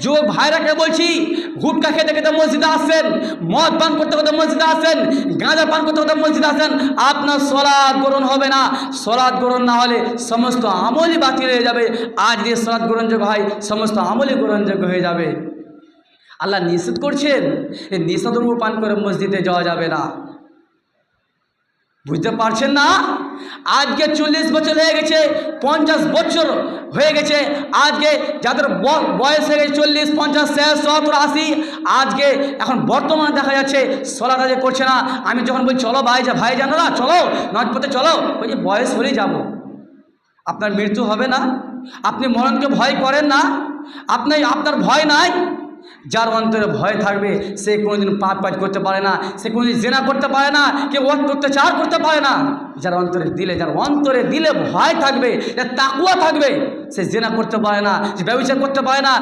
যুবক ভাইরাকে বলছি, গুটকা খেতে খেতে মসজিদে আসেন, মদ পান করতে করতে মসজিদে আসেন, গাঁজা পান করতে করতে মসজিদে আসেন, আপনার সলাৎ গ্রহণ হবে না। সলাৎ গ্রহণ না হলে সমস্ত আমলই বাতিল হয়ে যাবে। আজ দিয়ে সলাৎ গ্রহণযোগ্য হয়, সমস্ত আমলই গ্রহণযোগ্য হয়ে যাবে। আল্লাহ নিষেধ করছেন, এই নিষেধর্ম পান করে মসজিদে যাওয়া যাবে না। বুঝতে পারছেন না? আজকে 40 বছর হয়ে গেছে, 50 বছর হয়ে গেছে, আজকে যাদের বয়স হয়ে গেছে 40, 50, 60, 70, 80, আজকে এখন বর্তমানে দেখা যাচ্ছে সলাৎ আদায় করছে না। আমি যখন বলি চলো ভাই জানো না, চলো নামাজ পড়তে চলো, ওই যে বয়স হলেই যাব। আপনার মৃত্যু হবে না? আপনি মরণকে ভয় করেন না? আপনার ভয় নাই? যার অন্তরে ভয় থাকবে সে কোনোদিন পাপ কাজ করতে পারে না, সে কোনোদিন জেনা করতে পারে না, কেউ অত্যাচার করতে পারে না। যার অন্তরে দিলে ভয় থাকবে, তাকওয়া থাকবে, সে জেনা করতে পারে না, সে ব্যবচার করতে পারে না।